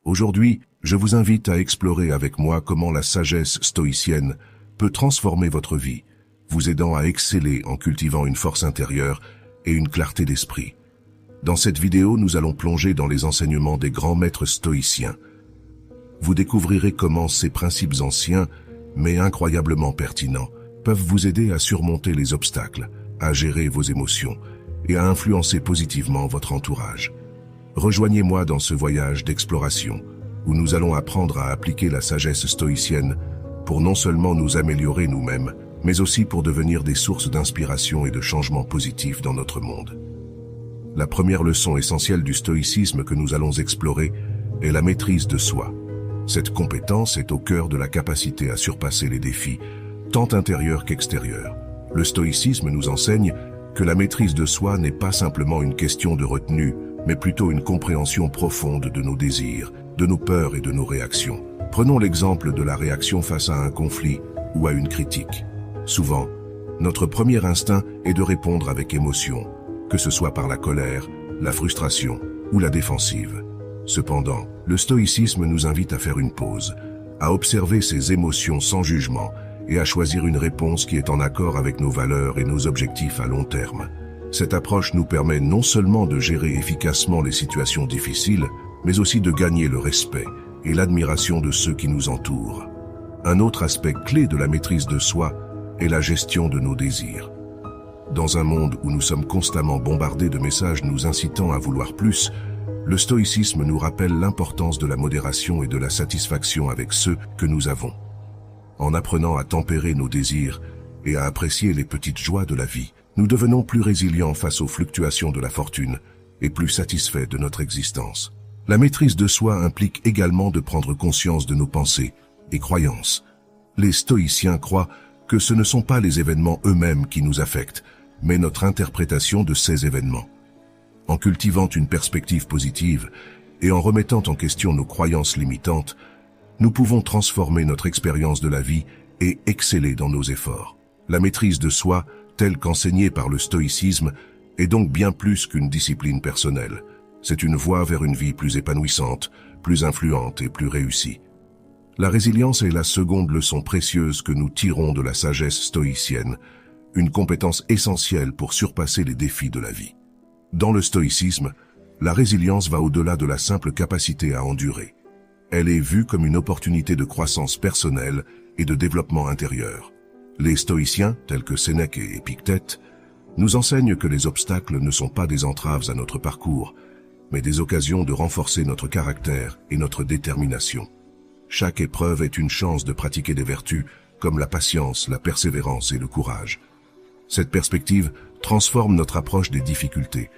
Aujourd'hui, je vous invite à explorer avec moi comment la sagesse stoïcienne peut transformer votre vie, vous aidant à exceller en cultivant une force intérieure et une clarté d'esprit. Dans cette vidéo, nous allons plonger dans les enseignements des grands maîtres stoïciens. Vous découvrirez comment ces principes anciens, mais incroyablement pertinents, peuvent vous aider à surmonter les obstacles, à gérer vos émotions et à influencer positivement votre entourage. Rejoignez-moi dans ce voyage d'exploration où nous allons apprendre à appliquer la sagesse stoïcienne pour non seulement nous améliorer nous-mêmes, mais aussi pour devenir des sources d'inspiration et de changement positif dans notre monde. La première leçon essentielle du stoïcisme que nous allons explorer est la maîtrise de soi. Cette compétence est au cœur de la capacité à surpasser les défis, tant intérieurs qu'extérieurs. Le stoïcisme nous enseigne que la maîtrise de soi n'est pas simplement une question de retenue, mais plutôt une compréhension profonde de nos désirs, de nos peurs et de nos réactions. Prenons l'exemple de la réaction face à un conflit ou à une critique. Souvent, notre premier instinct est de répondre avec émotion, que ce soit par la colère, la frustration ou la défensive. Cependant, le stoïcisme nous invite à faire une pause, à observer ces émotions sans jugement et à choisir une réponse qui est en accord avec nos valeurs et nos objectifs à long terme. Cette approche nous permet non seulement de gérer efficacement les situations difficiles, mais aussi de gagner le respect et l'admiration de ceux qui nous entourent. Un autre aspect clé de la maîtrise de soi est la gestion de nos désirs. Dans un monde où nous sommes constamment bombardés de messages nous incitant à vouloir plus, le stoïcisme nous rappelle l'importance de la modération et de la satisfaction avec ceux que nous avons. En apprenant à tempérer nos désirs et à apprécier les petites joies de la vie, nous devenons plus résilients face aux fluctuations de la fortune et plus satisfaits de notre existence. La maîtrise de soi implique également de prendre conscience de nos pensées et croyances. Les stoïciens croient que ce ne sont pas les événements eux-mêmes qui nous affectent, mais notre interprétation de ces événements. En cultivant une perspective positive et en remettant en question nos croyances limitantes, nous pouvons transformer notre expérience de la vie et exceller dans nos efforts. La maîtrise de soi, telle qu'enseignée par le stoïcisme, est donc bien plus qu'une discipline personnelle. C'est une voie vers une vie plus épanouissante, plus influente et plus réussie. La résilience est la seconde leçon précieuse que nous tirons de la sagesse stoïcienne, une compétence essentielle pour surpasser les défis de la vie. Dans le stoïcisme, la résilience va au-delà de la simple capacité à endurer. Elle est vue comme une opportunité de croissance personnelle et de développement intérieur. Les stoïciens, tels que Sénèque et Épictète, nous enseignent que les obstacles ne sont pas des entraves à notre parcours, mais des occasions de renforcer notre caractère et notre détermination. Chaque épreuve est une chance de pratiquer des vertus comme la patience, la persévérance et le courage. Cette perspective transforme notre approche des difficultés.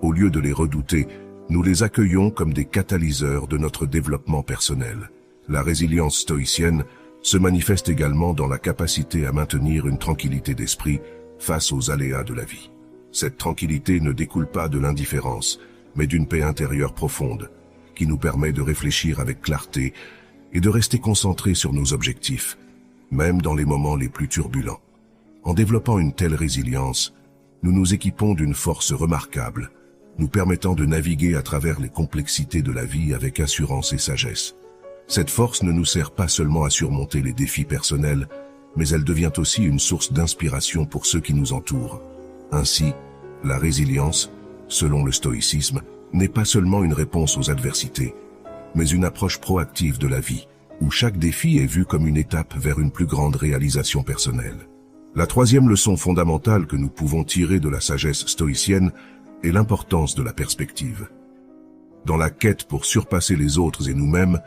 Au lieu de les redouter, nous les accueillons comme des catalyseurs de notre développement personnel. La résilience stoïcienne se manifeste également dans la capacité à maintenir une tranquillité d'esprit face aux aléas de la vie. Cette tranquillité ne découle pas de l'indifférence, mais d'une paix intérieure profonde, qui nous permet de réfléchir avec clarté et de rester concentrés sur nos objectifs, même dans les moments les plus turbulents. En développant une telle résilience, nous nous équipons d'une force remarquable, nous permettant de naviguer à travers les complexités de la vie avec assurance et sagesse. Cette force ne nous sert pas seulement à surmonter les défis personnels, mais elle devient aussi une source d'inspiration pour ceux qui nous entourent. Ainsi, la résilience, selon le stoïcisme, n'est pas seulement une réponse aux adversités, mais une approche proactive de la vie, où chaque défi est vu comme une étape vers une plus grande réalisation personnelle. La troisième leçon fondamentale que nous pouvons tirer de la sagesse stoïcienne est l'importance de la perspective. Dans la quête pour surpasser les autres et nous-mêmes,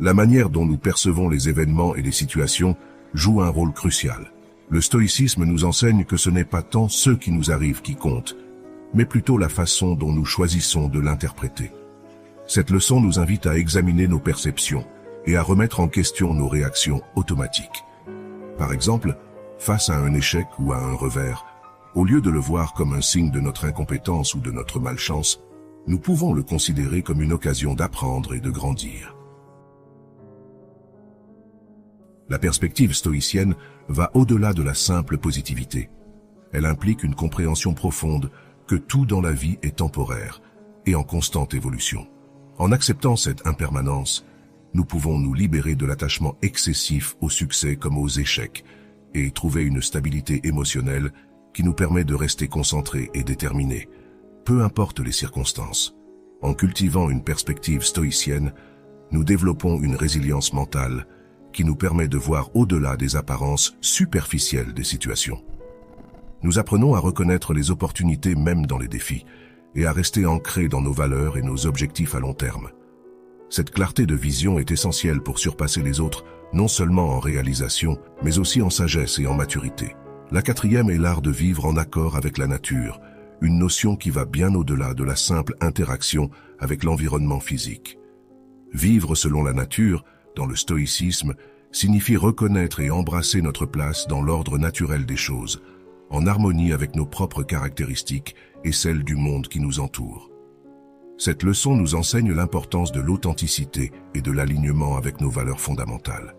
la manière dont nous percevons les événements et les situations joue un rôle crucial. Le stoïcisme nous enseigne que ce n'est pas tant ce qui nous arrive qui compte, mais plutôt la façon dont nous choisissons de l'interpréter. Cette leçon nous invite à examiner nos perceptions et à remettre en question nos réactions automatiques. Par exemple, face à un échec ou à un revers, au lieu de le voir comme un signe de notre incompétence ou de notre malchance, nous pouvons le considérer comme une occasion d'apprendre et de grandir. La perspective stoïcienne va au-delà de la simple positivité. Elle implique une compréhension profonde que tout dans la vie est temporaire et en constante évolution. En acceptant cette impermanence, nous pouvons nous libérer de l'attachement excessif au succès comme aux échecs et trouver une stabilité émotionnelle qui nous permet de rester concentrés et déterminés, peu importe les circonstances. En cultivant une perspective stoïcienne, nous développons une résilience mentale qui nous permet de voir au-delà des apparences superficielles des situations. Nous apprenons à reconnaître les opportunités même dans les défis et à rester ancrés dans nos valeurs et nos objectifs à long terme. Cette clarté de vision est essentielle pour surpasser les autres, non seulement en réalisation, mais aussi en sagesse et en maturité. La quatrième est l'art de vivre en accord avec la nature, une notion qui va bien au-delà de la simple interaction avec l'environnement physique. Vivre selon la nature, dans le stoïcisme, signifie reconnaître et embrasser notre place dans l'ordre naturel des choses, en harmonie avec nos propres caractéristiques et celles du monde qui nous entoure. Cette leçon nous enseigne l'importance de l'authenticité et de l'alignement avec nos valeurs fondamentales.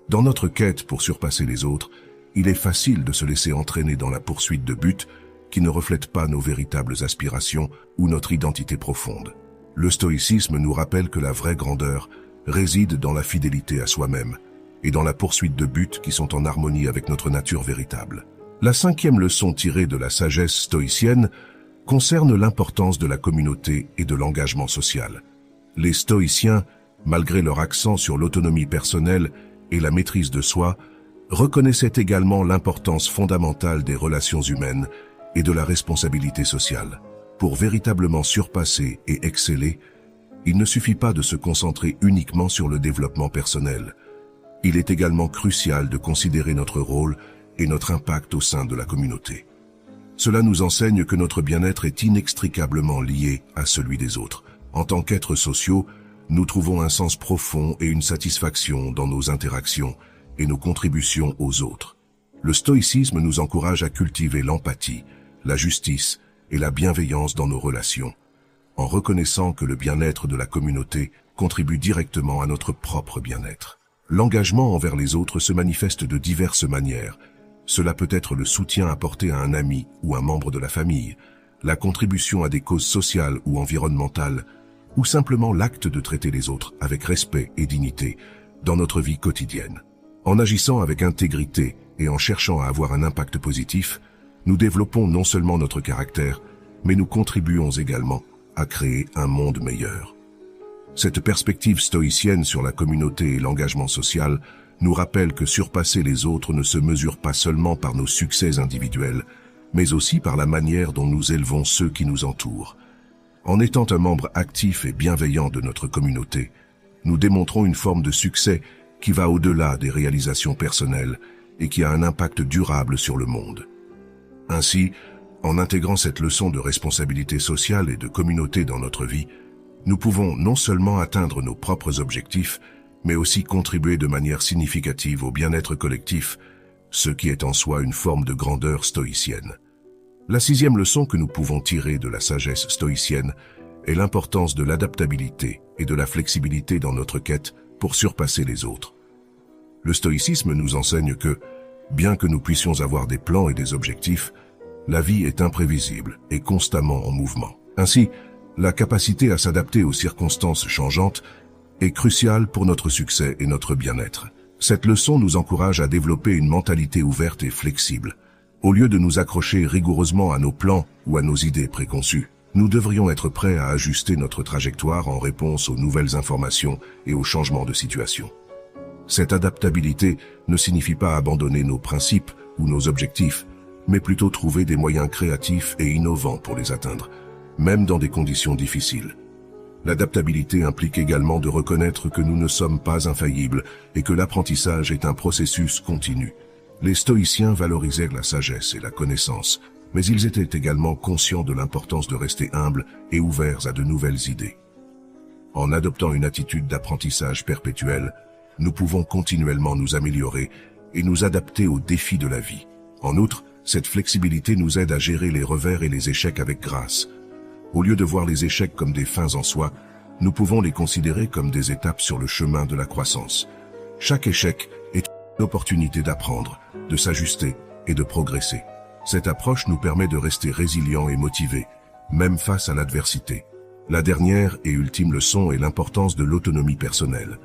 Dans notre quête pour surpasser les autres, il est facile de se laisser entraîner dans la poursuite de buts qui ne reflètent pas nos véritables aspirations ou notre identité profonde. Le stoïcisme nous rappelle que la vraie grandeur réside dans la fidélité à soi-même et dans la poursuite de buts qui sont en harmonie avec notre nature véritable. La cinquième leçon tirée de la sagesse stoïcienne concerne l'importance de la communauté et de l'engagement social. Les stoïciens, malgré leur accent sur l'autonomie personnelle et la maîtrise de soi, reconnaissaient également l'importance fondamentale des relations humaines et de la responsabilité sociale. Pour véritablement surpasser et exceller, il ne suffit pas de se concentrer uniquement sur le développement personnel. Il est également crucial de considérer notre rôle et notre impact au sein de la communauté. Cela nous enseigne que notre bien-être est inextricablement lié à celui des autres. En tant qu'êtres sociaux, nous trouvons un sens profond et une satisfaction dans nos interactions et nos contributions aux autres. Le stoïcisme nous encourage à cultiver l'empathie, la justice et la bienveillance dans nos relations, en reconnaissant que le bien-être de la communauté contribue directement à notre propre bien-être. L'engagement envers les autres se manifeste de diverses manières. Cela peut être le soutien apporté à un ami ou un membre de la famille, la contribution à des causes sociales ou environnementales, ou simplement l'acte de traiter les autres avec respect et dignité dans notre vie quotidienne. En agissant avec intégrité et en cherchant à avoir un impact positif, nous développons non seulement notre caractère, mais nous contribuons également à créer un monde meilleur. Cette perspective stoïcienne sur la communauté et l'engagement social nous rappelle que surpasser les autres ne se mesure pas seulement par nos succès individuels, mais aussi par la manière dont nous élevons ceux qui nous entourent. En étant un membre actif et bienveillant de notre communauté, nous démontrons une forme de succès qui va au-delà des réalisations personnelles et qui a un impact durable sur le monde. Ainsi, en intégrant cette leçon de responsabilité sociale et de communauté dans notre vie, nous pouvons non seulement atteindre nos propres objectifs, mais aussi contribuer de manière significative au bien-être collectif, ce qui est en soi une forme de grandeur stoïcienne. La sixième leçon que nous pouvons tirer de la sagesse stoïcienne est l'importance de l'adaptabilité et de la flexibilité dans notre quête pour surpasser les autres. Le stoïcisme nous enseigne que, bien que nous puissions avoir des plans et des objectifs, la vie est imprévisible et constamment en mouvement. Ainsi, la capacité à s'adapter aux circonstances changeantes est cruciale pour notre succès et notre bien-être. Cette leçon nous encourage à développer une mentalité ouverte et flexible. Au lieu de nous accrocher rigoureusement à nos plans ou à nos idées préconçues, nous devrions être prêts à ajuster notre trajectoire en réponse aux nouvelles informations et aux changements de situation. Cette adaptabilité ne signifie pas abandonner nos principes ou nos objectifs, mais plutôt trouver des moyens créatifs et innovants pour les atteindre, même dans des conditions difficiles. L'adaptabilité implique également de reconnaître que nous ne sommes pas infaillibles et que l'apprentissage est un processus continu. Les stoïciens valorisaient la sagesse et la connaissance, mais ils étaient également conscients de l'importance de rester humbles et ouverts à de nouvelles idées. En adoptant une attitude d'apprentissage perpétuel, nous pouvons continuellement nous améliorer et nous adapter aux défis de la vie. En outre, cette flexibilité nous aide à gérer les revers et les échecs avec grâce. Au lieu de voir les échecs comme des fins en soi, nous pouvons les considérer comme des étapes sur le chemin de la croissance. Chaque échec est une opportunité d'apprendre, de s'ajuster et de progresser. Cette approche nous permet de rester résilients et motivés, même face à l'adversité. La dernière et ultime leçon est l'importance de l'autonomie personnelle.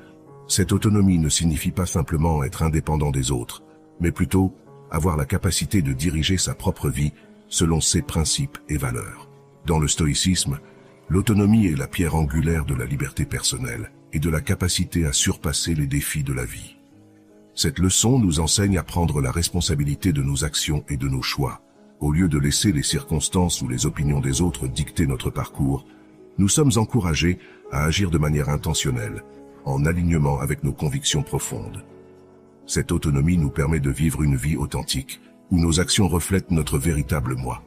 Cette autonomie ne signifie pas simplement être indépendant des autres, mais plutôt avoir la capacité de diriger sa propre vie selon ses principes et valeurs. Dans le stoïcisme, l'autonomie est la pierre angulaire de la liberté personnelle et de la capacité à surpasser les défis de la vie. Cette leçon nous enseigne à prendre la responsabilité de nos actions et de nos choix. Au lieu de laisser les circonstances ou les opinions des autres dicter notre parcours, nous sommes encouragés à agir de manière intentionnelle, en alignement avec nos convictions profondes. Cette autonomie nous permet de vivre une vie authentique, où nos actions reflètent notre véritable moi.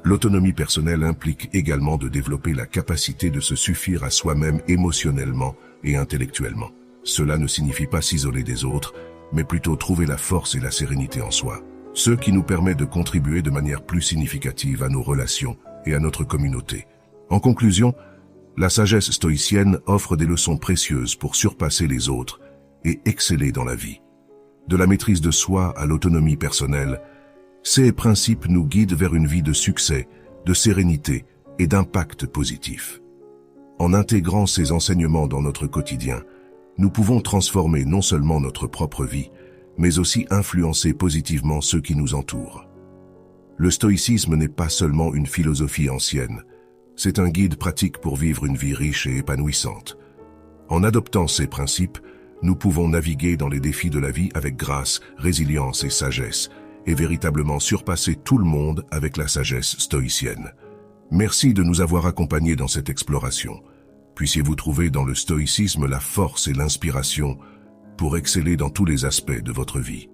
L'autonomie personnelle implique également de développer la capacité de se suffire à soi-même émotionnellement et intellectuellement. Cela ne signifie pas s'isoler des autres, mais plutôt trouver la force et la sérénité en soi, ce qui nous permet de contribuer de manière plus significative à nos relations et à notre communauté. En conclusion, la sagesse stoïcienne offre des leçons précieuses pour surpasser les autres et exceller dans la vie. De la maîtrise de soi à l'autonomie personnelle, ces principes nous guident vers une vie de succès, de sérénité et d'impact positif. En intégrant ces enseignements dans notre quotidien, nous pouvons transformer non seulement notre propre vie, mais aussi influencer positivement ceux qui nous entourent. Le stoïcisme n'est pas seulement une philosophie ancienne, c'est un guide pratique pour vivre une vie riche et épanouissante. En adoptant ces principes, nous pouvons naviguer dans les défis de la vie avec grâce, résilience et sagesse, et véritablement surpasser tout le monde avec la sagesse stoïcienne. Merci de nous avoir accompagnés dans cette exploration. Puissiez-vous trouver dans le stoïcisme la force et l'inspiration pour exceller dans tous les aspects de votre vie.